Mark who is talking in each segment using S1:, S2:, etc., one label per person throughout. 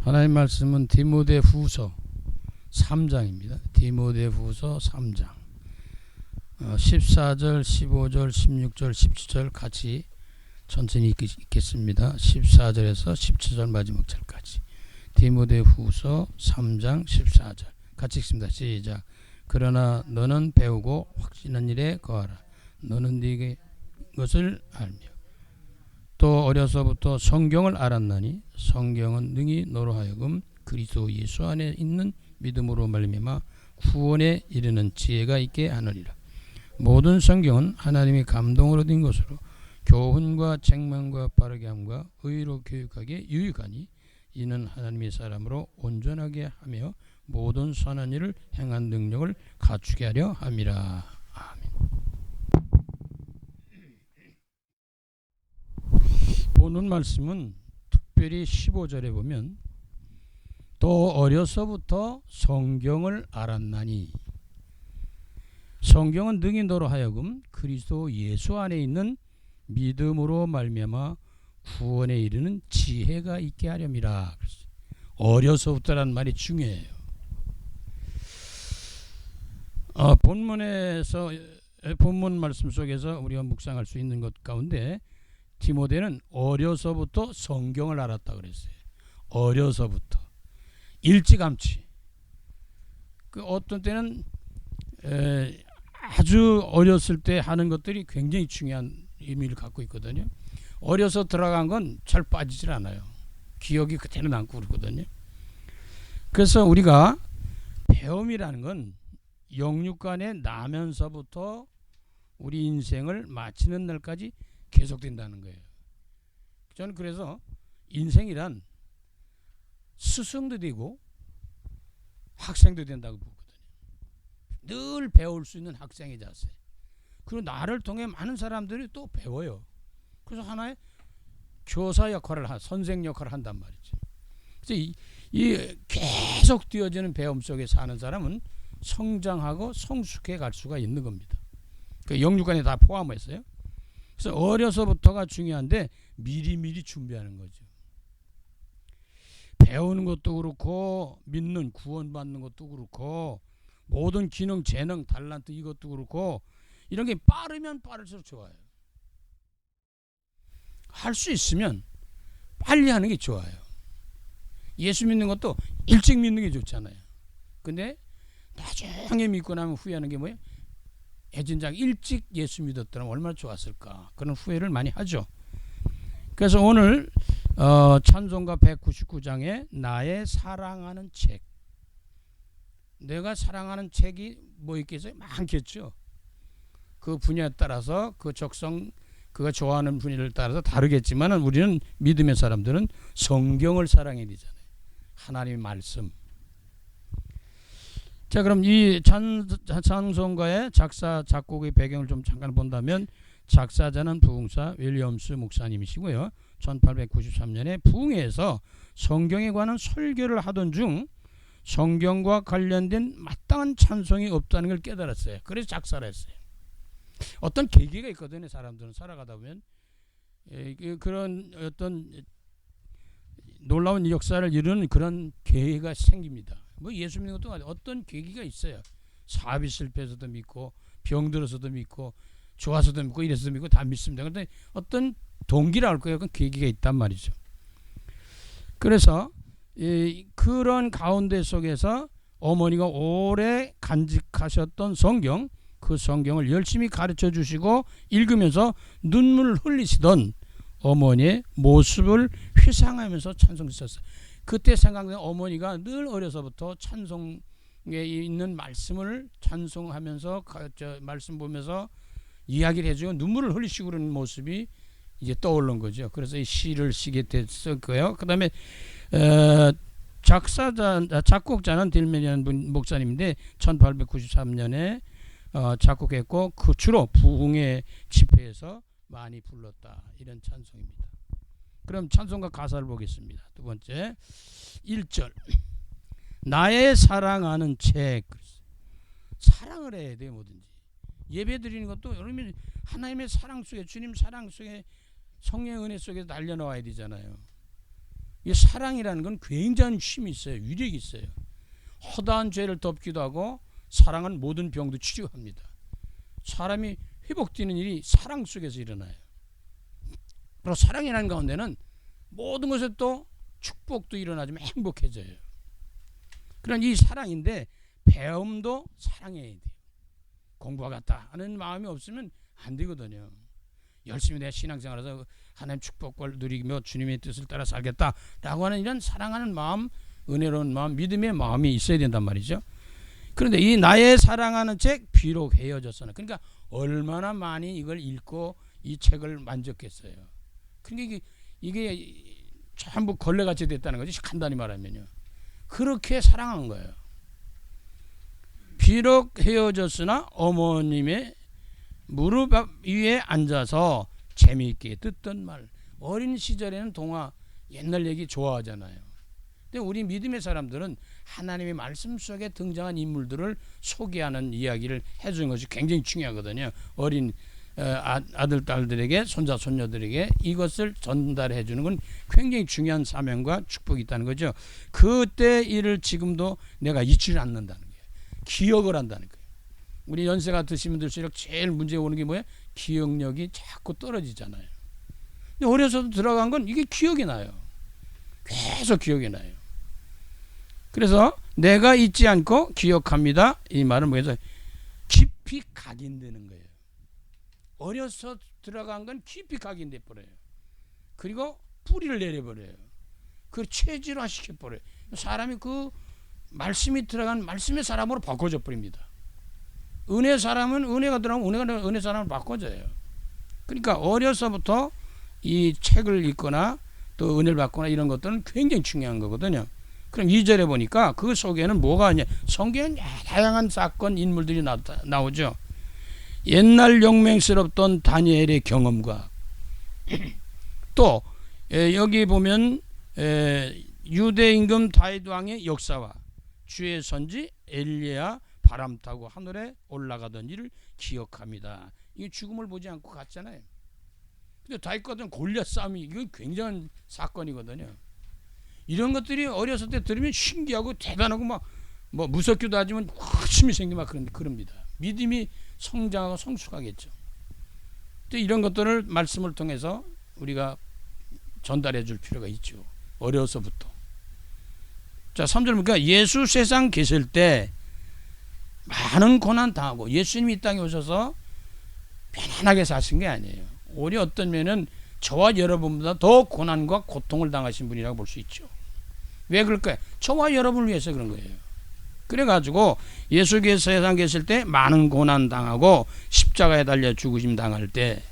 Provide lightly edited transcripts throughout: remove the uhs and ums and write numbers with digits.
S1: 하나님 말씀은 디모데후서 3장입니다. 디모데후서 3장 14절, 15절, 16절, 17절 같이 천천히 읽겠습니다. 14절에서 17절 마지막 절까지. 디모데후서 3장 14절 같이 읽습니다. 시작. 그러나 너는 배우고 확신한 일에 거하라. 너는 네게 것을 알며 또 어려서부터 성경을 알았나니 성경은 능히 너로 하여금 그리스도 예수 안에 있는 믿음으로 말미암아 구원에 이르는 지혜가 있게 하느니라. 모든 성경은 하나님의 감동으로 된 것으로 교훈과 책망과 바르게 함과 의로 교육하기에 유익하니 이는 하나님의 사람으로 온전하게 하며 모든 선한 일을 행한 능력을 갖추게 하려 함이라. 아멘. 보는 말씀은 특별히 15절에 보면 또 어려서부터 성경을 알았나니 성경은 능히 너로 하여금 그리스도 예수 안에 있는 믿음으로 말미암아 구원에 이르는 지혜가 있게 하렴이라. 어려서부터라는 말이 중요해요. 본문 말씀 속에서 우리가 묵상할 수 있는 것 가운데 디모데는 어려서부터 성경을 알았다 그랬어요. 어려서부터 일찌감치. 그 어떤 때는 아주 어렸을 때 하는 것들이 굉장히 중요한 의미를 갖고 있거든요. 어려서 들어간 건 잘 빠지질 않아요. 기억이 그대로 남고 그러거든요. 그래서 우리가 배움이라는 건 영육간에 나면서부터 우리 인생을 마치는 날까지 계속된다는 거예요. 저는 그래서 인생이란 스승도 되고 학생도 된다고 보거든요. 늘 배울 수 있는 학생의 자세. 그리고 나를 통해 많은 사람들이 또 배워요. 그래서 하나의 교사 역할을 선생 역할을 한단 말이죠. 그래서 이 계속 뛰어지는 배움 속에 사는 사람은 성장하고 성숙해 갈 수가 있는 겁니다. 그 영육간에 다 포함했어요. 그래서 어려서부터가 중요한데 미리미리 준비하는 거죠. 배우는 것도 그렇고 믿는 구원받는 것도 그렇고 모든 기능, 재능, 달란트 이것도 그렇고 이런 게 빠르면 빠를수록 좋아요. 할 수 있으면 빨리 하는 게 좋아요. 예수 믿는 것도 일찍 믿는 게 좋잖아요. 근데 나중에 믿고 나면 후회하는 게 뭐예요? 애진작 일찍 예수 믿었더라면 얼마나 좋았을까. 그런 후회를 많이 하죠. 그래서 오늘 찬송가 199장에 나의 사랑하는 책. 내가 사랑하는 책이 뭐 있겠어요? 많겠죠. 그 분야에 따라서 그 적성 그가 좋아하는 분야를 따라서 다르겠지만 우리는 믿음의 사람들은 성경을 사랑해야 되잖아요. 하나님의 말씀. 자, 그럼 이 찬송가의 작사 작곡의 배경을 좀 잠깐 본다면 작사자는 부흥사 윌리엄스 목사님이시고요. 1893년에 부흥회에서 성경에 관한 설교를 하던 중 성경과 관련된 마땅한 찬송이 없다는 걸 깨달았어요. 그래서 작사를 했어요. 어떤 계기가 있거든요. 사람들은 살아가다 보면 그런 어떤 놀라운 역사를 이루는 그런 계기가 생깁니다. 뭐 예수 믿는 것도 어떤 계기가 있어요. 사업이 실패해서도 믿고 병들어서도 믿고 좋아서도 믿고 이래서도 믿고 다 믿습니다. 그런데 어떤 동기라 할 거예요. 그런 계기가 있단 말이죠. 그래서 그런 가운데 속에서 어머니가 오래 간직하셨던 성경, 그 성경을 열심히 가르쳐 주시고 읽으면서 눈물을 흘리시던 어머니의 모습을 회상하면서 찬송을 썼어요. 그때 생각나는 어머니가 늘 어려서부터 찬송에 있는 말씀을 찬송하면서 말씀 보면서 이야기를 해주고 눈물을 흘리시고 그러는 모습이 이제 떠오른 거죠. 그래서 이 시를 쓰게 됐었고요. 그 다음에 작곡자는 딜메니안 목사님인데 1893년에 작곡했고 그 주로 부흥회 집회에서 많이 불렀다. 이런 찬송입니다. 그럼 찬송가 가사를 보겠습니다. 두 번째 1절 나의 사랑하는 책. 사랑을 해야 돼요. 뭐든지 예배 드리는 것도 여러분 하나님의 사랑 속에 주님 사랑 속에 성령의 은혜 속에 날려놓아야 되잖아요. 이 사랑이라는 건 굉장한 힘이 있어요. 위력이 있어요. 허다한 죄를 덮기도 하고 사랑은 모든 병도 치료합니다. 사람이 회복되는 일이 사랑 속에서 일어나요. 그리고 사랑이라는 가운데는 모든 것에 또 축복도 일어나지만 행복해져요. 그런 이 사랑인데 배움도 사랑해야 돼요. 공부하겠다 하는 마음이 없으면 안 되거든요. 열심히 내 신앙생활에서 하나님 축복을 누리며 주님의 뜻을 따라 살겠다라고 하는 이런 사랑하는 마음, 은혜로운 마음, 믿음의 마음이 있어야 된단 말이죠. 그런데 이 나의 사랑하는 책 비록 헤어졌으나, 그러니까 얼마나 많이 이걸 읽고 이 책을 만졌겠어요. 그러니까 이게 전부 걸레같이 됐다는 거지, 간단히 말하면요. 그렇게 사랑한 거예요. 비록 헤어졌으나 어머님의 무릎 위에 앉아서 재미있게 듣던 말. 어린 시절에는 동화, 옛날 얘기 좋아하잖아요. 근데 우리 믿음의 사람들은 하나님의 말씀 속에 등장한 인물들을 소개하는 이야기를 해주는 것이 굉장히 중요하거든요. 어린 아들, 딸들에게, 손자, 손녀들에게 이것을 전달해 주는 건 굉장히 중요한 사명과 축복이 있다는 거죠. 그때 일을 지금도 내가 잊지를 않는다는 거예요. 기억을 한다는 거예요. 우리 연세가 드시면 들수록 제일 문제 오는 게 뭐예요? 기억력이 자꾸 떨어지잖아요. 근데 어려서도 들어간 건 이게 기억이 나요. 계속 기억이 나요. 그래서 내가 잊지 않고 기억합니다. 이 말은 뭐예요? 깊이 각인되는 거예요. 어려서 들어간 건 깊이 각인돼 버려요. 그리고 뿌리를 내려버려요. 그 체질화 시켜버려요. 사람이 그 말씀이 들어간 말씀의 사람으로 바꿔져 버립니다. 은혜 사람은 은혜가 들어가면 은혜 사람을 바꿔줘요. 그러니까 어려서부터 이 책을 읽거나 또 은혜를 받거나 이런 것들은 굉장히 중요한 거거든요. 그럼 2절에 보니까 그 속에는 뭐가 있냐? 성경에 다양한 사건, 인물들이 나오죠. 옛날 용맹스럽던 다니엘의 경험과 또 여기 보면 유대 임금 다윗 왕의 역사와 주의 선지 엘리야 바람 타고 하늘에 올라가던 일을 기억합니다. 이게 죽음을 보지 않고 갔잖아요. 근데 다윗과 골리앗 싸움이 이거 굉장한 사건이거든요. 이런 것들이 어렸을 때 들으면 신기하고 대단하고 막 뭐 무섭기도 하지만 확심이 생기고 막 그럽니다. 믿음이 성장하고 성숙하겠죠. 또 이런 것들을 말씀을 통해서 우리가 전달해 줄 필요가 있죠. 어려서부터. 자, 3절 보니까 예수 세상 계실 때 많은 고난 당하고, 예수님이 이 땅에 오셔서 편안하게 사신 게 아니에요. 오히려 어떤 면은 저와 여러분보다 더 고난과 고통을 당하신 분이라고 볼 수 있죠. 왜 그럴까요? 저와 여러분을 위해서 그런 거예요. 그래가지고 예수께서 세상 계실 때 많은 고난 당하고 십자가에 달려 죽으심 당할 때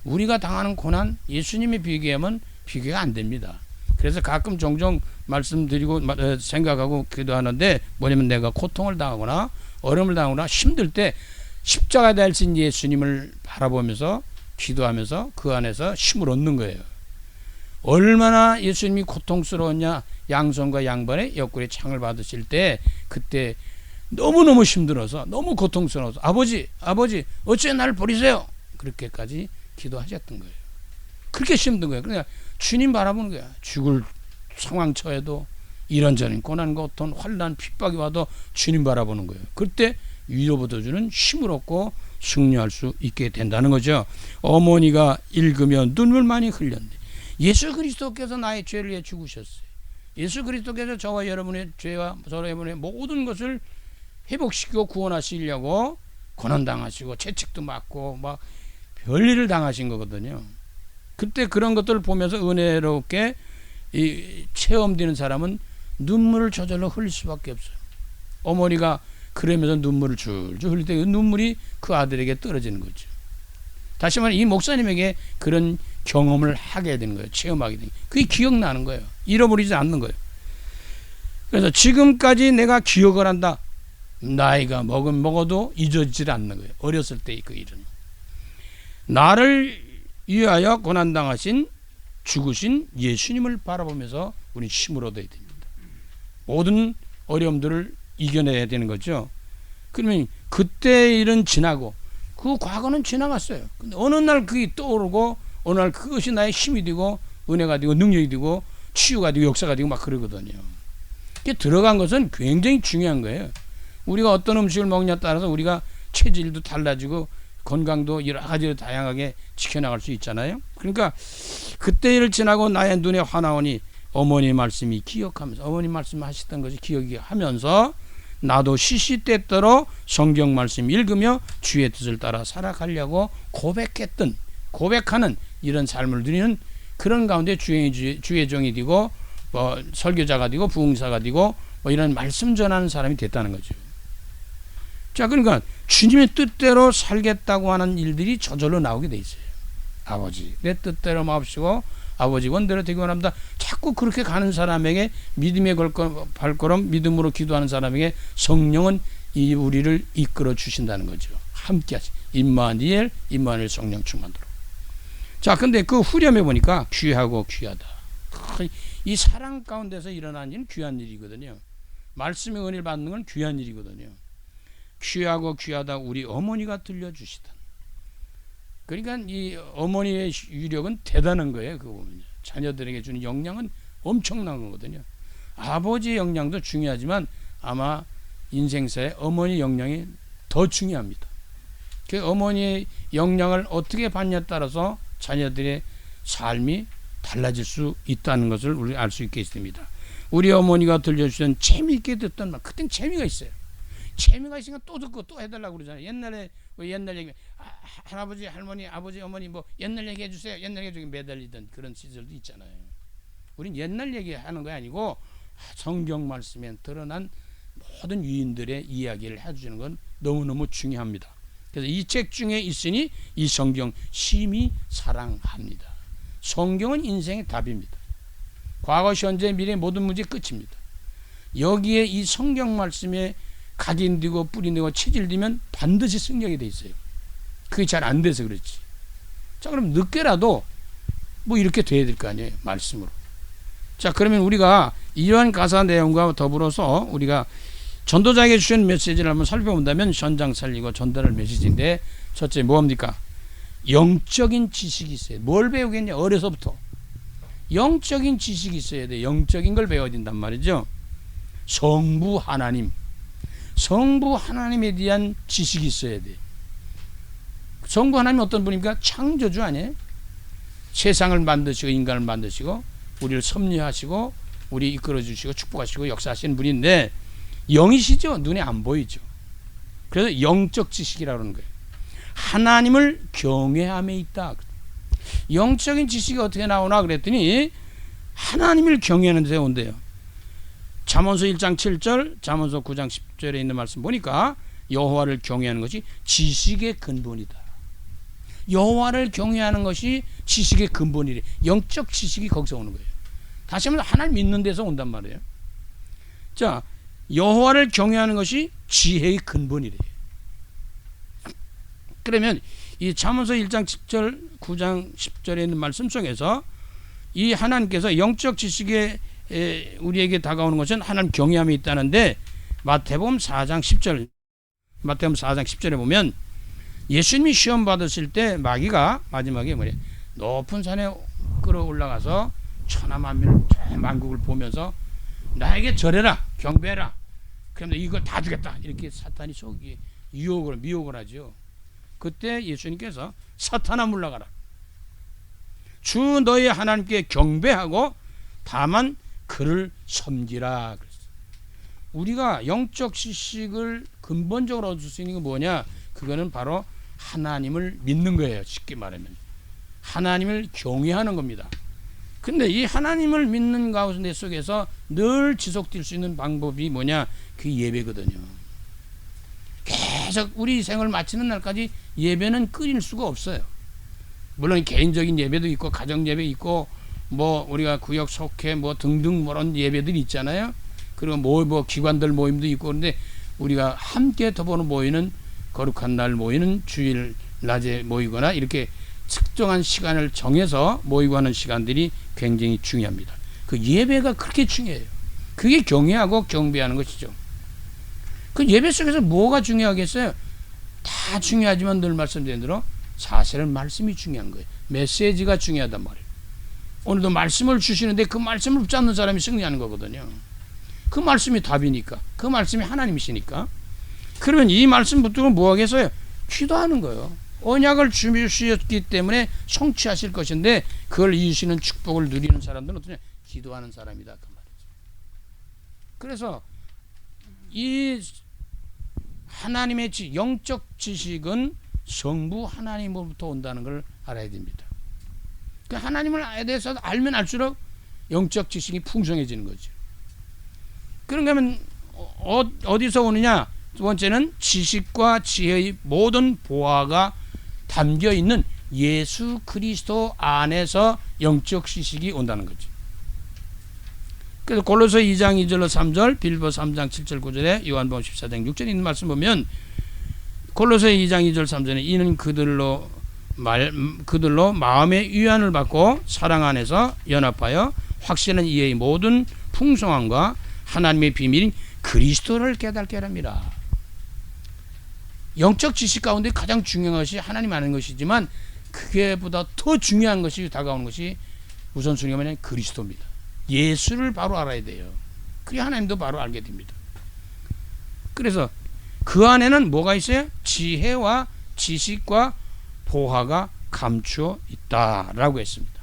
S1: 우리가 당하는 고난, 예수님이 비교하면 비교가 안 됩니다. 그래서 가끔 종종 말씀드리고 생각하고 기도하는데, 뭐냐면 내가 고통을 당하거나 어려움을 당하거나 힘들 때 십자가에 달리신 예수님을 바라보면서 기도하면서 그 안에서 힘을 얻는 거예요. 얼마나 예수님이 고통스러웠냐. 양손과 양발에 옆구리에 창을 받으실 때 그때 너무너무 힘들어서, 너무 고통스러워서 아버지 어째 나를 버리세요, 그렇게까지 기도하셨던 거예요. 그렇게 힘든 거예요. 그러니까 주님 바라보는 거야. 죽을 상황 처해도 이런저런 고난, 고통, 환난, 핍박이 와도 주님 바라보는 거예요. 그때 위로부터 주는 힘을 얻고 승리할 수 있게 된다는 거죠. 어머니가 읽으면 눈물 많이 흘렸네. 예수 그리스도께서 나의 죄를 위해 죽으셨어요. 예수 그리스도께서 저와 여러분의 죄와 저와 여러분의 모든 것을 회복시키고 구원하시려고 고난당하시고 채찍도 맞고 막 별일을 당하신 거거든요. 그때 그런 것들을 보면서 은혜롭게 체험되는 사람은 눈물을 저절로 흘릴 수밖에 없어요. 어머니가 그러면서 눈물을 줄줄 흘릴 때 그 눈물이 그 아들에게 떨어지는 거죠. 다시 말해 이 목사님에게 그런 경험을 하게 되는 거예요. 체험하게 되는 거예요. 그게 기억나는 거예요. 잃어버리지 않는 거예요. 그래서 지금까지 내가 기억을 한다. 나이가 먹어도 잊어지질 않는 거예요. 어렸을 때의 그 일은. 나를 위하여 고난당하신 죽으신 예수님을 바라보면서 우리는 힘을 얻어야 됩니다. 모든 어려움들을 이겨내야 되는 거죠. 그러면 그때 일은 지나고 그 과거는 지나갔어요. 근데 어느 날 그게 떠오르고 어느 날 그것이 나의 힘이 되고 은혜가 되고 능력이 되고 치유가 되고 역사가 되고 막 그러거든요. 이게 들어간 것은 굉장히 중요한 거예요. 우리가 어떤 음식을 먹냐에 따라서 우리가 체질도 달라지고 건강도 여러 가지로 다양하게 지켜나갈 수 있잖아요. 그러니까 그때를 지나고 나의 눈에 화나오니 어머니 말씀이 기억하면서, 어머니 말씀하셨던 것이 기억이 하면서 나도 시시때때로 성경 말씀 읽으며 주의 뜻을 따라 살아가려고 고백하는 이런 삶을 누리는 그런 가운데 주의 종이 되고 뭐 설교자가 되고 부흥사가 되고 뭐 이런 말씀 전하는 사람이 됐다는 거죠. 자, 그러니까 주님의 뜻대로 살겠다고 하는 일들이 저절로 나오게 돼 있어요. 아버지 내 뜻대로 마옵시고 아버지 원대로 되기 원합니다. 자꾸 그렇게 가는 사람에게 믿음의 발걸음 믿음으로 기도하는 사람에게 성령은 이 우리를 이끌어 주신다는 거죠. 함께 하시 임마누엘 성령 충만도록. 자, 근데 그 후렴에 보니까 귀하고 귀하다. 이 사랑 가운데서 일어나는 일은 귀한 일이거든요. 말씀의 은혜를 받는 건 귀한 일이거든요. 귀하고 귀하다 우리 어머니가 들려주시던. 그러니까 이 어머니의 유력은 대단한 거예요. 그거 보면 자녀들에게 주는 영향은 엄청난 거거든요. 아버지의 영향도 중요하지만 아마 인생사에 어머니 영향이 더 중요합니다. 그 어머니의 영향을 어떻게 받냐에 따라서 자녀들의 삶이 달라질 수 있다는 것을 우리 알 수 있겠습니다. 우리 어머니가 들려주신 재미있게 듣던 말, 그땐 재미가 있어요. 재미가 있으니까 또 듣고 또 해달라고 그러잖아요. 옛날에 옛날 얘기, 할아버지, 할머니, 아버지, 어머니 뭐 옛날 얘기 해주세요. 옛날 얘기 중에 매달리던 그런 시절도 있잖아요. 우린 옛날 얘기하는 거 아니고 성경 말씀에 드러난 모든 유인들의 이야기를 해주는 건 너무너무 중요합니다. 그래서 이 책 중에 있으니 이 성경 심히 사랑합니다. 성경은 인생의 답입니다. 과거, 현재, 미래 모든 문제 끝입니다. 여기에 이 성경 말씀에 각인되고 뿌리되고 체질되면 반드시 승리하게 돼 있어요. 그게 잘 안 돼서 그렇지. 자, 그럼 늦게라도 뭐 이렇게 돼야 될 거 아니에요, 말씀으로. 자, 그러면 우리가 이러한 가사 내용과 더불어서 우리가 전도자에게 주신 메시지를 한번 살펴본다면 현장 살리고 전달할 메시지인데, 첫째 뭐합니까? 영적인 지식이 있어요. 뭘 배우겠냐? 어려서부터 영적인 지식이 있어야 돼. 영적인 걸 배워야 된단 말이죠. 성부 하나님에 대한 지식이 있어야 돼. 성부 하나님 어떤 분입니까? 창조주 아니에요? 세상을 만드시고 인간을 만드시고 우리를 섭리하시고 우리 이끌어 주시고 축복하시고 역사하시는 분인데 영이시죠. 눈에 안 보이죠. 그래서 영적 지식이라고 하는 거예요. 하나님을 경외함에 있다. 영적인 지식이 어떻게 나오나 그랬더니 하나님을 경외하는 데 온대요. 잠언서 1장 7절, 잠언서 9장 10절에 있는 말씀 보니까 여호와를 경외하는 것이 지식의 근본이다. 여호와를 경외하는 것이 지식의 근본이래. 영적 지식이 거기서 오는 거예요. 다시 한번 하나님 믿는 데서 온단 말이에요. 자, 여호와를 경외하는 것이 지혜의 근본이래. 그러면 이 잠언서 1장 10절, 9장 10절에 있는 말씀 속에서 이 하나님께서 영적 지식에 우리에게 다가오는 것은 하나님 경외함이 있다는데 마태복음 4장 10절에 보면 예수님이 시험 받으실 때 마귀가 마지막에 뭐냐, 높은 산에 끌어올라가서 천하만국을 보면서 나에게 절해라, 경배해라, 그럼 이걸 다 주겠다, 이렇게 사탄이 속이 미혹을 하죠. 그때 예수님께서 사탄아 물러가라, 주 너희 하나님께 경배하고 다만 그를 섬기라 그랬어요. 우리가 영적 지식을 근본적으로 얻을 수 있는 게 뭐냐? 그거는 바로 하나님을 믿는 거예요. 쉽게 말하면 하나님을 경외하는 겁니다. 근데 이 하나님을 믿는 가운데 속에서 늘 지속될 수 있는 방법이 뭐냐? 그게 예배거든요. 계속 우리 생을 마치는 날까지 예배는 끊일 수가 없어요. 물론 개인적인 예배도 있고 가정 예배 있고 뭐 우리가 구역 속회 뭐 등등 그런 예배들이 있잖아요. 그리고 뭐 기관들 모임도 있고, 그런데 우리가 함께 더불어 모이는 거룩한 날 모이는 주일 낮에 모이거나 이렇게 특정한 시간을 정해서 모이고 하는 시간들이 굉장히 중요합니다. 그 예배가 그렇게 중요해요. 그게 경외하고 경배하는 것이죠. 그 예배 속에서 뭐가 중요하겠어요? 다 중요하지만 늘 말씀드린 대로 사실은 말씀이 중요한 거예요. 메시지가 중요하단 말이에요. 오늘도 말씀을 주시는데 그 말씀을 붙잡는 사람이 승리하는 거거든요. 그 말씀이 답이니까, 그 말씀이 하나님이시니까. 그러면 이 말씀 붙들고 뭐 하겠어요? 기도하는 거예요. 언약을 주셨기 때문에 성취하실 것인데 그걸 이루시는 축복을 누리는 사람들은 어떠냐? 기도하는 사람이다 그 말이죠. 그래서 이 하나님의 영적 지식은 성부 하나님으로부터 온다는 걸 알아야 됩니다. 그 하나님을 대해서 알면 알수록 영적 지식이 풍성해지는 거죠. 그런가 하면 어디서 오느냐? 두 번째는 지식과 지혜의 모든 보화가 담겨 있는 예수 그리스도 안에서 영적 지식이 온다는 거죠. 그래서 골로새 2장 2절로 3절, 빌립보 3장 7절 9절에 요한복음 14장 6절에 있는 말씀 보면 골로새 2장 2절 3절에 이는 그들로 마음의 위안을 받고 사랑 안에서 연합하여 확신한 이의 모든 풍성함과 하나님의 비밀인 그리스도를 깨닫게 합니다. 영적 지식 가운데 가장 중요한 것이 하나님 아는 것이지만 그게보다 더 중요한 것이 다가오는 것이 우선순위가 뭐냐면 그리스도입니다. 예수를 바로 알아야 돼요. 그래야 하나님도 바로 알게 됩니다. 그래서 그 안에는 뭐가 있어요? 지혜와 지식과 보화가 감추어 있다라고 했습니다.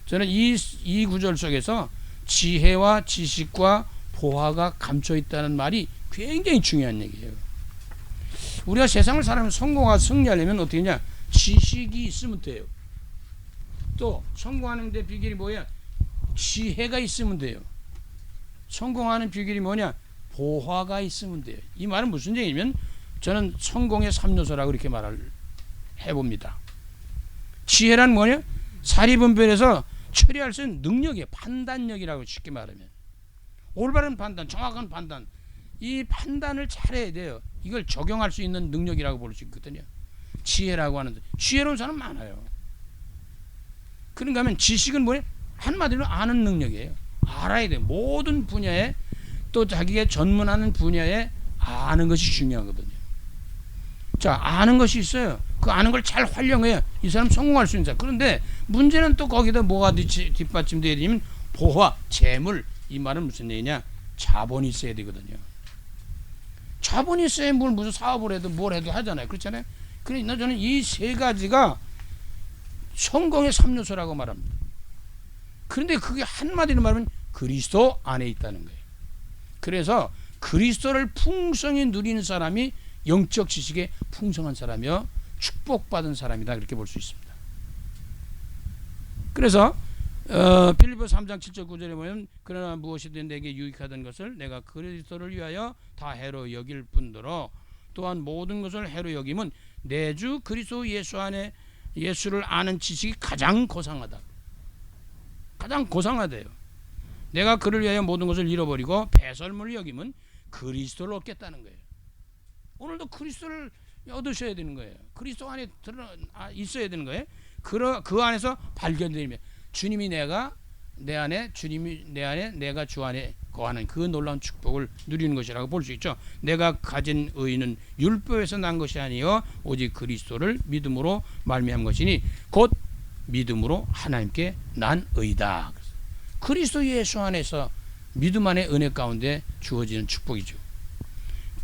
S1: 저는 이 구절 속에서 지혜와 지식과 보화가 감춰 있다는 말이 굉장히 중요한 얘기예요. 우리가 세상을 살아가면 성공하고 승리하려면 어떻게 하냐? 지식이 있으면 돼요. 또 성공하는 데 비결이 뭐야? 지혜가 있으면 돼요. 성공하는 비결이 뭐냐? 보화가 있으면 돼요. 이 말은 무슨 얘기냐면 저는 성공의 3요소라고 이렇게 말을 해봅니다. 지혜란 뭐냐? 사리분별에서 처리할 수 있는 능력이에요. 판단력이라고 쉽게 말하면. 올바른 판단, 정확한 판단. 이 판단을 잘해야 돼요. 이걸 적용할 수 있는 능력이라고 볼 수 있거든요. 지혜라고 하는데 지혜로운 사람 많아요. 그런가 하면 지식은 뭐예요? 한마디로 아는 능력이에요. 알아야 돼요. 모든 분야에 또 자기가 전문하는 분야에 아는 것이 중요하거든요. 자, 아는 것이 있어요. 그 아는 걸 잘 활용해야 이 사람 성공할 수 있는 사람. 그런데 문제는 또 거기다 뭐가 뒷받침되어야 되냐면 보화, 재물. 이 말은 무슨 얘기냐? 자본이 있어야 되거든요. 자본이 있어야 뭘 무슨 사업을 해도 뭘 해도 하잖아요. 그렇잖아요. 그러니까 저는 이 세 가지가 성공의 3요소라고 말합니다. 그런데 그게 한마디로 말하면 그리스도 안에 있다는 거예요. 그래서 그리스도를 풍성히 누리는 사람이 영적 지식에 풍성한 사람이요 축복받은 사람이다 그렇게 볼 수 있습니다. 그래서 빌립보 3장 7절 9절에 보면 그러나 무엇이든 내게 유익하던 것을 내가 그리스도를 위하여 다 해로 여길 뿐더러 또한 모든 것을 해로 여김은 내 주 그리스도 예수 안에 예수를 아는 지식이 가장 고상하다. 가장 고상하대요. 내가 그를 위하여 모든 것을 잃어버리고 배설물을 여김은 그리스도를 얻겠다는 거예요. 오늘도 그리스도를 얻으셔야 되는 거예요. 그리스도 안에 있어야 되는 거예요. 그 안에서 발견되면 주님이 내 안에 주님이 내 안에 내가 주 안에 거하는 그 놀라운 축복을 누리는 것이라고 볼 수 있죠. 내가 가진 의는 율법에서 난 것이 아니요 오직 그리스도를 믿음으로 말미암은 것이니 곧 믿음으로 하나님께 난 의다. 그리스도 예수 안에서 믿음 안의 은혜 가운데 주어지는 축복이죠.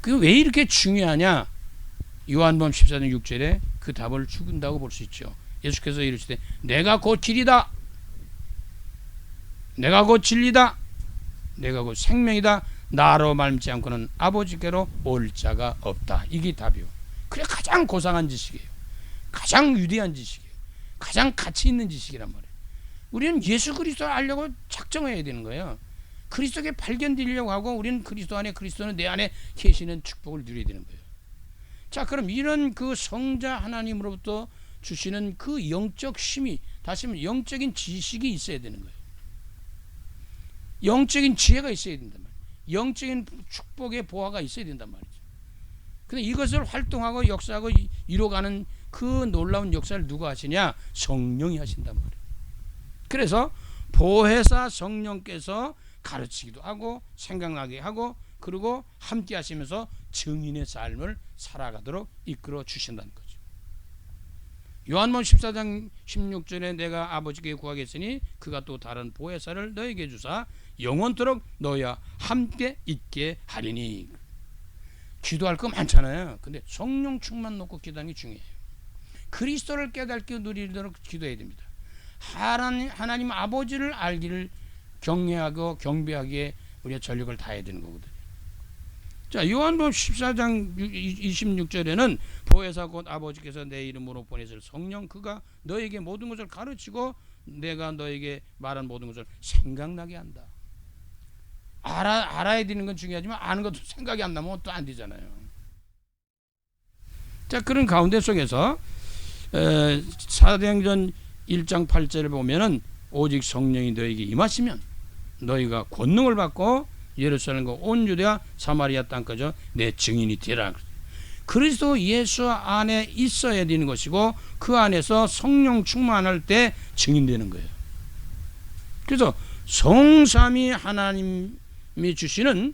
S1: 그 왜 이렇게 중요하냐? 요한복음 14장 6절에 그 답을 주긴다고 볼 수 있죠. 예수께서 이르시되 내가 곧 길이다. 내가 곧 진리다. 내가 곧 생명이다. 나로 말미암지 않고는 아버지께로 올 자가 없다. 이게 답이요. 그래 가장 고상한 지식이에요. 가장 위대한 지식이에요. 가장 가치 있는 지식이란 말이에요. 우리는 예수 그리스도를 알려고 작정해야 되는 거예요. 그리스도께 발견되려고 하고 우리는 그리스도 안에 그리스도는 내 안에 계시는 축복을 누려야 되는 거예요. 자, 그럼 이런 그 성자 하나님으로부터 주시는 그 영적 힘이 다시 말하면 영적인 지식이 있어야 되는 거예요. 영적인 지혜가 있어야 된단 말이에요. 영적인 축복의 보화가 있어야 된단 말이죠. 근데 이것을 활동하고 역사하고 이뤄가는 그 놀라운 역사를 누가 하시냐? 성령이 하신단 말이에요. 그래서 보혜사 성령께서 가르치기도 하고 생각나게 하고 그리고 함께 하시면서 증인의 삶을 살아가도록 이끌어 주신다는 거죠. 요한복음 14장 16절에 내가 아버지께 구하겠으니 그가 또 다른 보혜사를 너에게 주사 영원토록 너희와 함께 있게 하리니. 기도할 거 많잖아요. 근데 성령 충만 놓고 기도하는 게 중요해요. 그리스도를 깨닫게 누리도록 기도해야 됩니다. 하나님 아버지를 알기를 경외하고 경배하기에 우리가 전력을 다해야 되는 거거든요. 자, 요한복음 14장 26절에는 보혜사 곧 아버지께서 내 이름으로 보내실 성령 그가 너에게 모든 것을 가르치고 내가 너에게 말한 모든 것을 생각나게 한다. 알아야 되는 건 중요하지만 아는 것도 생각이 안 나면 또 안 되잖아요. 자, 그런 가운데 속에서 사도행전 1장 8절을 보면은 오직 성령이 너에게 임하시면 너희가 권능을 받고 예루살렘과 온 유대와 사마리아 땅까지 내 증인이 되라. 그리스도 예수 안에 있어야 되는 것이고 그 안에서 성령 충만할 때 증인되는 거예요. 그래서 성삼위 하나님이 주시는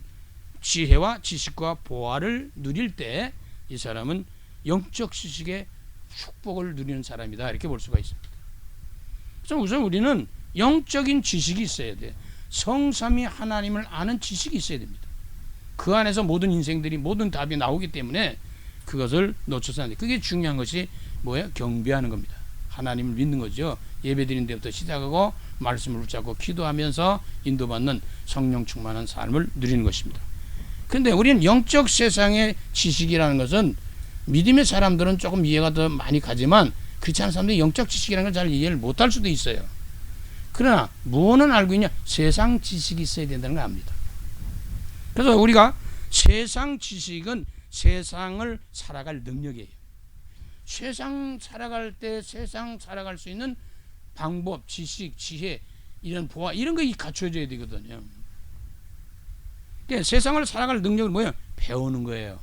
S1: 지혜와 지식과 보화를 누릴 때 이 사람은 영적 지식의 축복을 누리는 사람이다, 이렇게 볼 수가 있습니다. 그래서 우선 우리는 영적인 지식이 있어야 돼요. 성삼위 하나님을 아는 지식이 있어야 됩니다. 그 안에서 모든 인생들이 모든 답이 나오기 때문에 그것을 놓쳐서 안 돼. 그게 중요한 것이 뭐예요? 경배하는 겁니다. 하나님을 믿는 거죠. 예배드리는 데부터 시작하고 말씀을 붙잡고 기도하면서 인도받는 성령 충만한 삶을 누리는 것입니다. 그런데 우리는 영적 세상의 지식이라는 것은 믿음의 사람들은 조금 이해가 더 많이 가지만 그렇지 않은 사람들이 영적 지식이라는 걸 잘 이해를 못할 수도 있어요. 그러나 무엇은 알고 있냐? 세상 지식이 있어야 된다는 걸 압니다. 그래서 우리가 세상 지식은 세상을 살아갈 능력이에요. 세상 살아갈 때 세상 살아갈 수 있는 방법, 지식, 지혜, 이런 보아, 이런 거 갖춰져야 되거든요. 그러니까 세상을 살아갈 능력은 뭐예요? 배우는 거예요.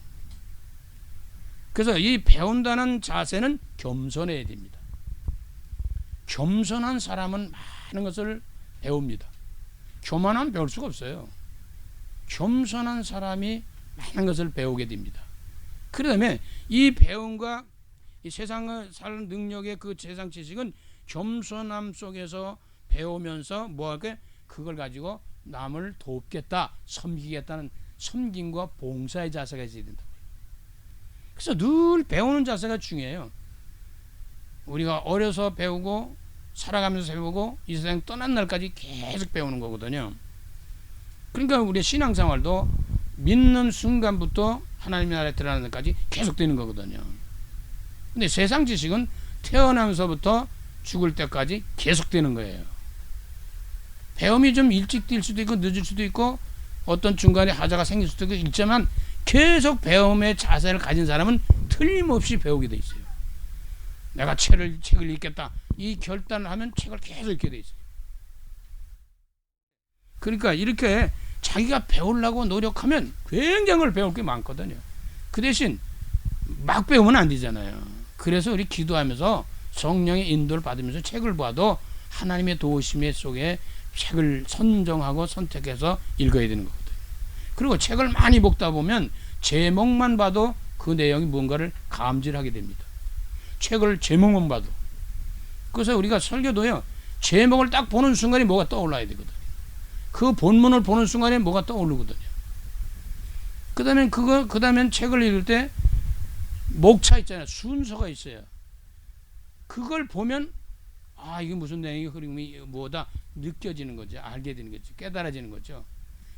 S1: 그래서 이 배운다는 자세는 겸손해야 됩니다. 겸손한 사람은 많은 것을 배웁니다. 교만하면 배울 수가 없어요. 겸손한 사람이 많은 것을 배우게 됩니다. 그다음에 이 배움과 이 세상을 사는 능력의 그 세상 지식은 겸손함 속에서 배우면서 뭐하게 그걸 가지고 남을 돕겠다, 섬기겠다는 섬김과 봉사의 자세가 있어야 된다. 그래서 늘 배우는 자세가 중요해요. 우리가 어려서 배우고 살아가면서 배우고 이 세상 떠난 날까지 계속 배우는 거거든요. 그러니까 우리의 신앙생활도 믿는 순간부터 하나님의 나라에 들어가는 데까지 계속 되는 거거든요. 근데 세상 지식은 태어나면서부터 죽을 때까지 계속 되는 거예요. 배움이 좀 일찍 될 수도 있고 늦을 수도 있고 어떤 중간에 하자가 생길 수도 있고 있지만 계속 배움의 자세를 가진 사람은 틀림없이 배우게 돼 있어요. 내가 책을 읽겠다, 이 결단을 하면 책을 계속 읽게 돼 있어요. 그러니까 이렇게 자기가 배우려고 노력하면 굉장히 배울 게 많거든요. 그 대신 막 배우면 안 되잖아요. 그래서 우리 기도하면서 성령의 인도를 받으면서 책을 봐도 하나님의 도우심의 속에 책을 선정하고 선택해서 읽어야 되는 거거든요. 그리고 책을 많이 읽다 보면 제목만 봐도 그 내용이 뭔가를 감지를 하게 됩니다. 책을 제목만 봐도. 그래서 우리가 설교도요, 제목을 딱 보는 순간에 뭐가 떠올라야 되거든요. 그 본문을 보는 순간에 뭐가 떠오르거든요. 그 다음엔 책을 읽을 때 목차 있잖아요. 순서가 있어요. 그걸 보면 아, 이게 무슨 내용이 흐름이 뭐다 느껴지는 거죠. 알게 되는 거죠. 깨달아지는 거죠.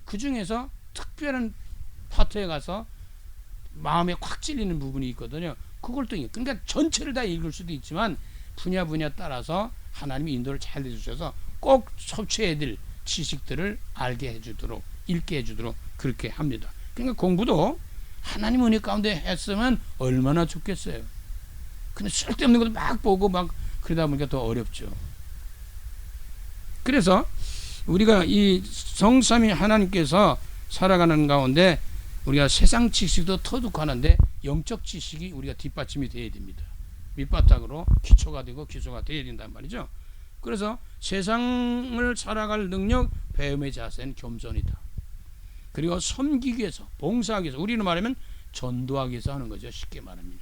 S1: 그 중에서 특별한 파트에 가서 마음에 콱 찔리는 부분이 있거든요. 그걸 또 그러니까 전체를 다 읽을 수도 있지만 분야 따라서 하나님이 인도를 잘 해주셔서 꼭 섭취해야 될 지식들을 알게 해주도록, 읽게 해주도록 그렇게 합니다. 그러니까 공부도 하나님 은혜 가운데 했으면 얼마나 좋겠어요. 근데 쓸데없는 것도 막 보고 막 그러다 보니까 더 어렵죠. 그래서 우리가 이 성삼위 하나님께서 살아가는 가운데 우리가 세상 지식도 터득하는데 영적 지식이 우리가 뒷받침이 되어야 됩니다. 밑바닥으로 기초가 되고 기초가 되어야 된단 말이죠. 그래서 세상을 살아갈 능력, 배움의 자세는 겸손이다. 그리고 섬기기 위해서, 봉사하기 위해서, 우리는 말하면 전도하기 위해서 하는 거죠. 쉽게 말하면.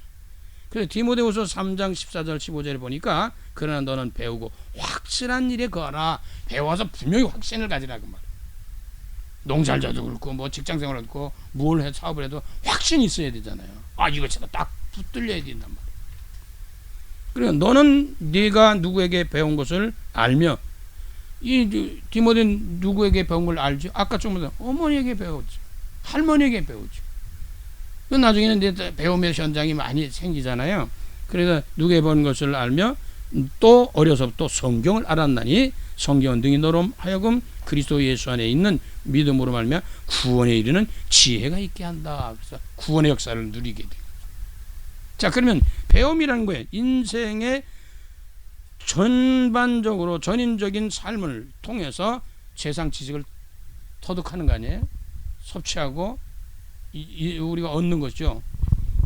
S1: 그래서 디모데후서 3장 14절 15절에 보니까 그러나 너는 배우고 확실한 일에 거하라. 배워서 분명히 확신을 가지라 그 말. 농사일도 그렇고 뭐 직장생활도 그렇고 뭘 해 사업을 해도 확신이 있어야 되잖아요. 아 이거 진짜 딱 붙들려야 된단 말이에요. 그래 너는 네가 누구에게 배운 것을 알며 이 디모데는 누구에게 배운 걸 알죠? 아까 좀 전에 어머니에게 배웠죠. 할머니에게 배웠죠. 그 나중에는 이제 배움의 현장이 많이 생기잖아요. 그래서 누구에게 배운 것을 알며 또 어려서부터 성경을 알았나니 성경은 등이 너로 하여금 그리스도 예수 안에 있는 믿음으로 말미암아 구원에 이르는 지혜가 있게 한다. 그래서 구원의 역사를 누리게 돼요. 자 그러면 배움이라는 거예요. 인생의 전반적으로 전인적인 삶을 통해서 세상 지식을 터득하는 거 아니에요? 섭취하고 우리가 얻는 것이죠.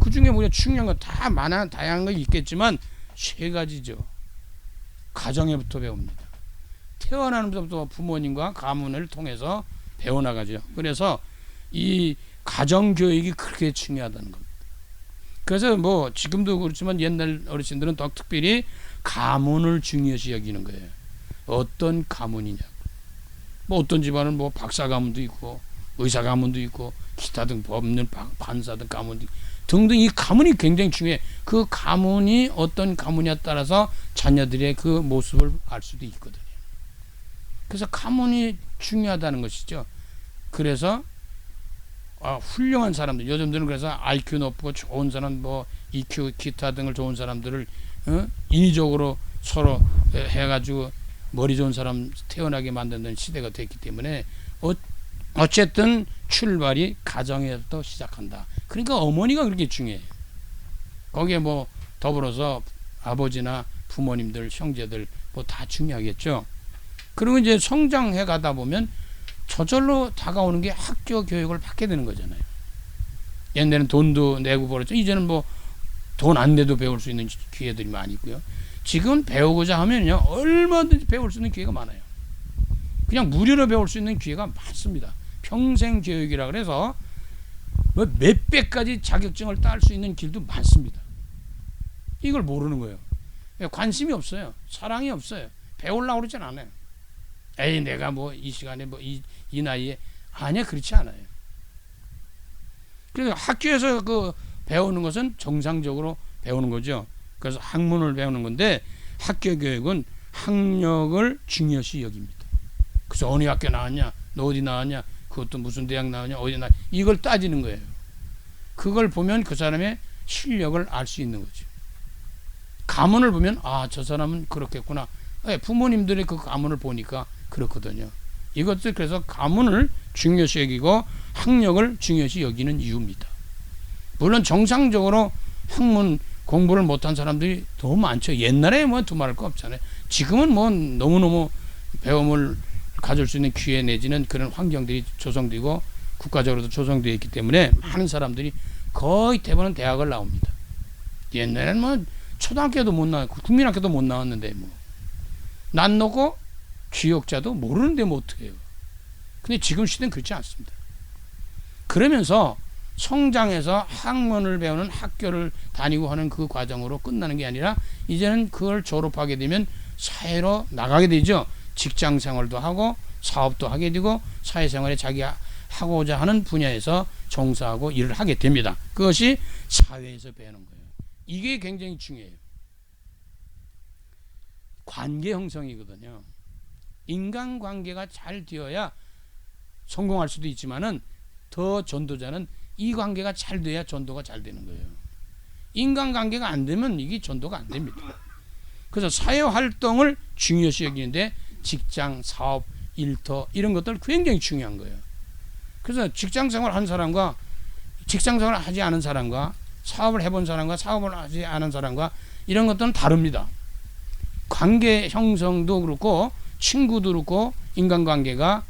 S1: 그 중에 우리가 중요한 거 다 많아 다양한 거 있겠지만 세 가지죠. 가정에부터 배웁니다. 태어나는 것부터 부모님과 가문을 통해서 배워나가죠. 그래서 이 가정교육이 그렇게 중요하다는 겁니다. 그래서 뭐 지금도 그렇지만 옛날 어르신들은 더 특별히 가문을 중요시 여기는 거예요. 어떤 가문이냐. 뭐 어떤 집안은 뭐 박사 가문도 있고 의사 가문도 있고 기타 등 법률 판사 등 가문 등등 이 가문이 굉장히 중요해. 그 가문이 어떤 가문이냐에 따라서 자녀들의 그 모습을 알 수도 있거든요. 그래서 가문이 중요하다는 것이죠. 그래서 훌륭한 사람들 요즘들은 그래서 IQ 높고 좋은 사람 뭐 EQ 기타 등을 좋은 사람들을 인위적으로 서로 해가지고 머리 좋은 사람 태어나게 만드는 시대가 됐기 때문에 어쨌든 출발이 가정에서부터 시작한다. 그러니까 어머니가 그렇게 중요해요. 거기에 뭐 더불어서 아버지나 부모님들 형제들 뭐 다 중요하겠죠. 그리고 이제 성장해 가다 보면 저절로 다가오는 게 학교 교육을 받게 되는 거잖아요. 옛날에는 돈도 내고 벌었죠. 이제는 뭐 돈 안 내도 배울 수 있는 기회들이 많이 있고요. 지금 배우고자 하면요 얼마든지 배울 수 있는 기회가 많아요. 그냥 무료로 배울 수 있는 기회가 많습니다. 평생 교육이라 그래서 뭐 몇백 가지 자격증을 딸 수 있는 길도 많습니다. 이걸 모르는 거예요. 관심이 없어요. 사랑이 없어요. 배우려고 그러진 않아요. 에이 내가 뭐 이 시간에 뭐 이 나이에 아니야 그렇지 않아요. 그래서 학교에서 그 배우는 것은 정상적으로 배우는 거죠. 그래서 학문을 배우는 건데 학교 교육은 학력을 중요시 여깁니다. 그래서 어느 학교 나왔냐, 너 어디 나왔냐, 그것도 무슨 대학 나왔냐, 어디 나 이걸 따지는 거예요. 그걸 보면 그 사람의 실력을 알 수 있는 거죠. 가문을 보면 저 사람은 그렇겠구나. 부모님들의 그 가문을 보니까 그렇거든요. 이것도 그래서 가문을 중요시 여기고 학력을 중요시 여기는 이유입니다. 물론 정상적으로 학문 공부를 못한 사람들이 너무 많죠. 옛날에 뭐 두말할 거 없잖아요. 지금은 뭐 너무너무 배움을 가질 수 있는 기회 내지는 그런 환경들이 조성되고 국가적으로도 조성되어 있기 때문에 많은 사람들이 거의 대부분 대학을 나옵니다. 옛날에는 뭐 초등학교도 못 나왔고 국민학교도 못 나왔는데 뭐 난 놓고 지역자도 모르는데 뭐 어떻게 해요. 근데 지금 시대는 그렇지 않습니다. 그러면서 성장해서 학문을 배우는 학교를 다니고 하는 그 과정으로 끝나는 게 아니라 이제는 그걸 졸업하게 되면 사회로 나가게 되죠. 직장 생활도 하고 사업도 하게 되고 사회생활에 자기 하고자 하는 분야에서 종사하고 일을 하게 됩니다. 그것이 사회에서 배우는 거예요. 이게 굉장히 중요해요. 관계 형성이거든요. 인간관계가 잘 되어야 성공할 수도 있지만은 더 전도자는 이 관계가 잘 돼야 전도가 잘 되는 거예요. 인간관계가 안 되면 이게 전도가 안 됩니다. 그래서 사회활동을 중요시 여기는데 직장, 사업, 일터 이런 것들 굉장히 중요한 거예요. 그래서 직장생활 한 사람과 직장생활 하지 않은 사람과 사업을 해본 사람과 사업을 하지 않은 사람과 이런 것들은 다릅니다. 관계 형성도 그렇고 친구도 그렇고 인간관계가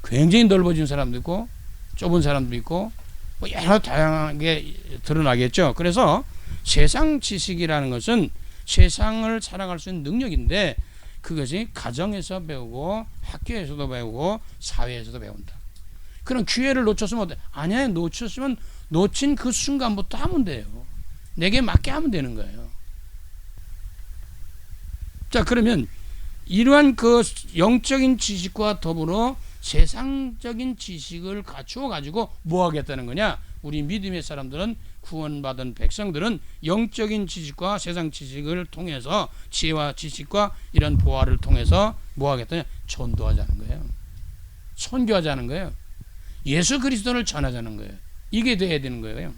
S1: 굉장히 넓어진 사람도 있고 좁은 사람도 있고 뭐 여러 다양하게 드러나겠죠. 그래서 세상 지식이라는 것은 세상을 살아갈 수 있는 능력인데 그것이 가정에서 배우고 학교에서도 배우고 사회에서도 배운다. 그런 기회를 놓쳤으면 어때? 아니야, 놓쳤으면 놓친 그 순간부터 하면 돼요. 내게 맞게 하면 되는 거예요. 자, 그러면 이러한 그 영적인 지식과 더불어 세상적인 지식을 갖추어 가지고 뭐 하겠다는 거냐? 우리 믿음의 사람들은, 구원받은 백성들은 영적인 지식과 세상 지식을 통해서, 지혜와 지식과 이런 보화를 통해서 뭐 하겠다냐? 전도하자는 거예요. 선교하자는 거예요. 예수 그리스도를 전하자는 거예요. 이게 돼야 되는 거예요.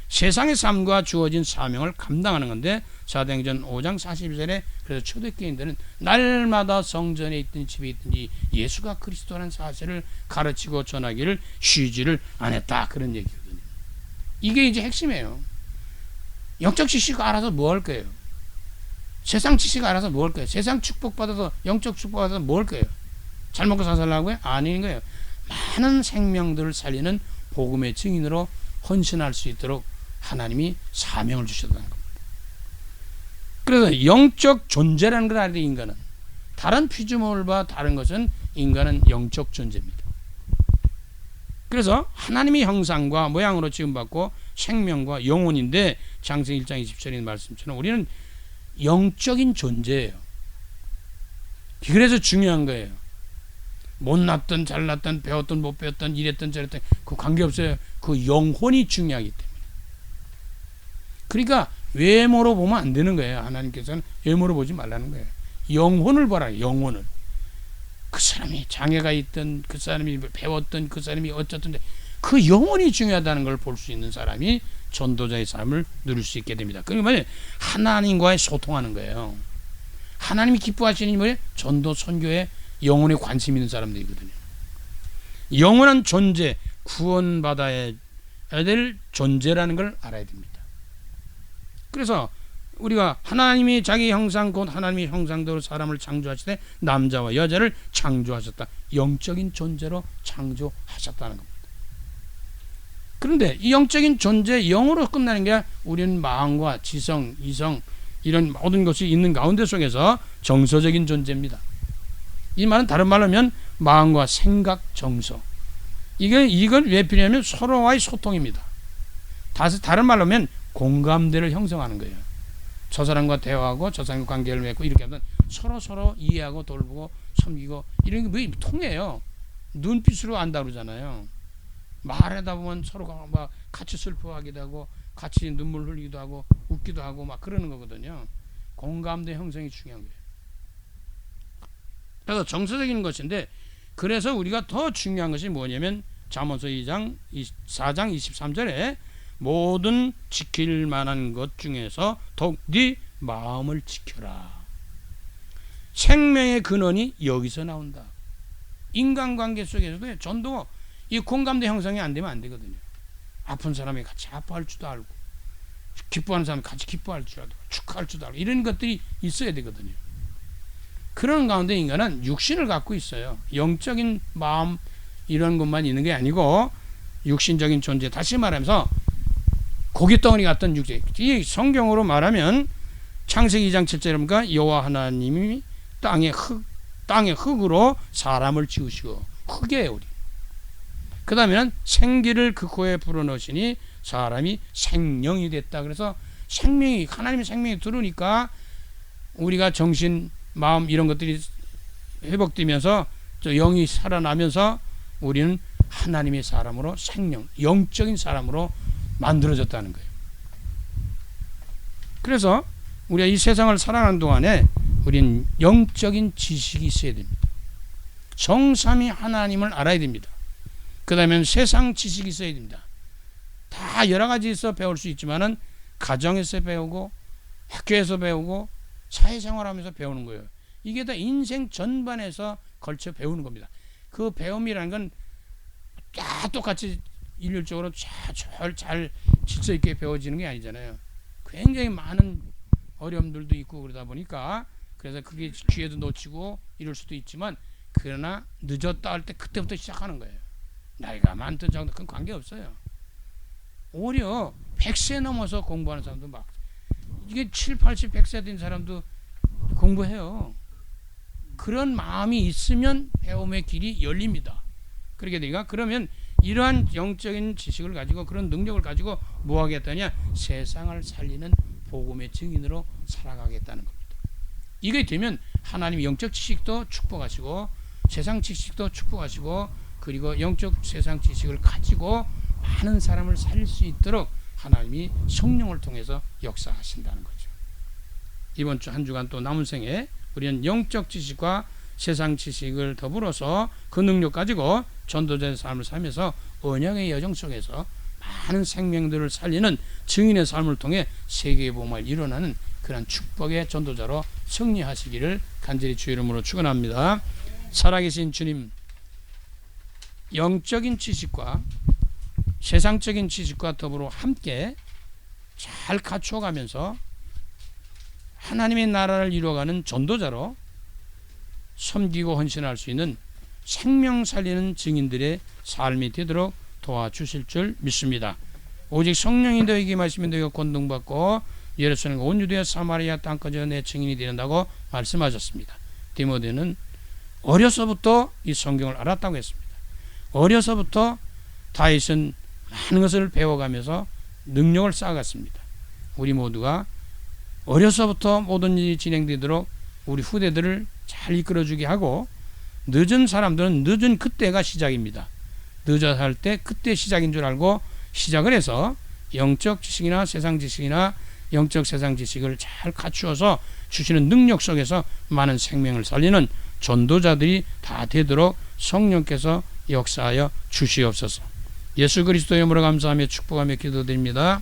S1: 세상의 삶과 주어진 사명을 감당하는 건데, 사도행전 5장 41절에 그래서 초대교인들은 날마다 성전에 있든 집에 있든지 예수가 그리스도라는 사실을 가르치고 전하기를 쉬지를 안 했다, 그런 얘기거든요. 이게 이제 핵심이에요. 영적 지식 알아서 뭐 할 거예요? 세상 지식 알아서 뭐 할 거예요? 세상 축복받아서, 영적 축복받아서 뭐 할 거예요? 잘 먹고 잘 살라고요? 아닌 거예요. 많은 생명들을 살리는 복음의 증인으로 헌신할 수 있도록 하나님이 사명을 주셨다는 겁니다. 그래서 영적 존재라는 걸 알아야 돼, 인간은. 다른 피조물과 다른 것은 인간은 영적 존재입니다. 그래서 하나님의 형상과 모양으로 지음받고 생명과 영혼인데, 창세기 1장 20절의 말씀처럼 우리는 영적인 존재예요. 그래서 중요한 거예요. 못났든 잘났든 배웠든 못 배웠든 이랬든 저랬든 그 관계없어요. 그 영혼이 중요하기 때문에. 그러니까 외모로 보면 안 되는 거예요. 하나님께서는 외모로 보지 말라는 거예요. 영혼을 보라, 영혼을. 그 사람이 장애가 있든, 그 사람이 배웠든, 그 사람이 어쨌든 그 영혼이 중요하다는 걸 볼 수 있는 사람이 전도자의 삶을 누릴 수 있게 됩니다. 그러니까 뭐예요? 하나님과의 소통하는 거예요. 하나님이 기뻐하시는 뭐예요? 전도, 선교에 영혼에 관심 있는 사람들이거든요. 영원한 존재, 구원받아야 될 존재라는 걸 알아야 됩니다. 그래서 우리가 하나님이 자기 형상 곧 하나님의 형상대로 사람을 창조하실 때 남자와 여자를 창조하셨다. 영적인 존재로 창조하셨다는 겁니다. 그런데 이 영적인 존재, 영으로 끝나는 게 아니라 우리는 마음과 지성, 이성 이런 모든 것이 있는 가운데 속에서 정서적인 존재입니다. 이 말은 다른 말로 하면 마음과 생각, 정서. 이걸 왜 필요하냐면 서로와의 소통입니다. 다른 말로 하면 공감대를 형성하는 거예요. 저 사람과 대화하고 저 사람과 관계를 맺고 이렇게 하면 서로 이해하고 돌보고 섬기고 이런 게 통해요. 눈빛으로 안다 그러잖아요. 말하다 보면 서로가 막 같이 슬퍼하기도 하고 같이 눈물 흘리기도 하고 웃기도 하고 막 그러는 거거든요. 공감대 형성이 중요한 거예요. 그래서 정서적인 것인데, 그래서 우리가 더 중요한 것이 뭐냐면 잠언서 4장 23절에 모든 지킬 만한 것 중에서 더욱 네 마음을 지켜라. 생명의 근원이 여기서 나온다. 인간관계 속에서도 전도, 이 공감대 형성이 안 되면 안 되거든요. 아픈 사람이 같이 아파할 줄도 알고, 기뻐하는 사람이 같이 기뻐할 줄 알고, 축하할 줄도 알고, 이런 것들이 있어야 되거든요. 그런 가운데 인간은 육신을 갖고 있어요. 영적인 마음 이런 것만 있는 게 아니고 육신적인 존재, 다시 말하면서 고깃덩어리 같던 육체. 이 성경으로 말하면 창세기 2장 7절에 보니까 여호와 하나님이 땅의 흙으로 사람을 지으시고, 흙이에요 우리. 그 다음에는 생기를 그 코에 불어넣으시니 사람이 생명이 됐다. 그래서 생명이, 하나님의 생명이 들어오니까 우리가 정신, 마음 이런 것들이 회복되면서 저 영이 살아나면서 우리는 하나님의 사람으로, 생명, 영적인 사람으로 만들어졌다는 거예요. 그래서 우리가 이 세상을 살아가는 동안에 우리는 영적인 지식이 있어야 됩니다. 정삼위 하나님을 알아야 됩니다. 그 다음에 세상 지식이 있어야 됩니다. 다 여러 가지에서 배울 수 있지만은 가정에서 배우고 학교에서 배우고 사회생활하면서 배우는 거예요. 이게 다 인생 전반에서 걸쳐 배우는 겁니다. 그 배움이라는 건 다 똑같이 일률적으로 잘 질서 있게 배워지는 게 아니잖아요. 굉장히 많은 어려움들도 있고 그러다 보니까, 그래서 그게 기회도 놓치고 이럴 수도 있지만, 그러나 늦었다 할 때 그때부터 시작하는 거예요. 나이가 많든 적든 그건 관계없어요. 오히려 100세 넘어서 공부하는 사람도 막, 이게 7, 80, 100세 된 사람도 공부해요. 그런 마음이 있으면 배움의 길이 열립니다. 그렇게 되니까, 그러면 이러한 영적인 지식을 가지고 그런 능력을 가지고 뭐 하겠다냐? 세상을 살리는 복음의 증인으로 살아가겠다는 겁니다. 이게 되면 하나님이 영적 지식도 축복하시고 세상 지식도 축복하시고 그리고 영적 세상 지식을 가지고 많은 사람을 살릴 수 있도록 하나님이 성령을 통해서 역사하신다는 거죠. 이번 주 한 주간 또 남은 생에 우리는 영적 지식과 세상 지식을 더불어서 그 능력 가지고 전도자의 삶을 살면서 언약의 여정 속에서 많은 생명들을 살리는 증인의 삶을 통해 세계의 복음을 이뤄나는 그런 축복의 전도자로 승리하시기를 간절히 주의 이름으로 축원합니다. 살아계신 주님, 영적인 지식과 세상적인 지식과 더불어 함께 잘 갖춰가면서 하나님의 나라를 이루어가는 전도자로 섬기고 헌신할 수 있는 생명 살리는 증인들의 삶이 되도록 도와주실 줄 믿습니다. 오직 성령이 너희에게 말씀이 너희가 권능받고 예루살렘과 온 유대와 사마리아 땅까지 내 증인이 되는다고 말씀하셨습니다. 디모데는 어려서부터 이 성경을 알았다고 했습니다. 어려서부터 다윗은 많은 것을 배워가면서 능력을 쌓아갔습니다. 우리 모두가 어려서부터 모든 일이 진행되도록 우리 후대들을 잘 이끌어주게 하고 늦은 사람들은 늦은 그때가 시작입니다. 늦어서 할 때 그때 시작인 줄 알고 시작을 해서 영적 지식이나 세상 지식이나 영적 세상 지식을 잘 갖추어서 주시는 능력 속에서 많은 생명을 살리는 전도자들이 다 되도록 성령께서 역사하여 주시옵소서. 예수 그리스도의 이름으로 감사하며 축복하며 기도드립니다.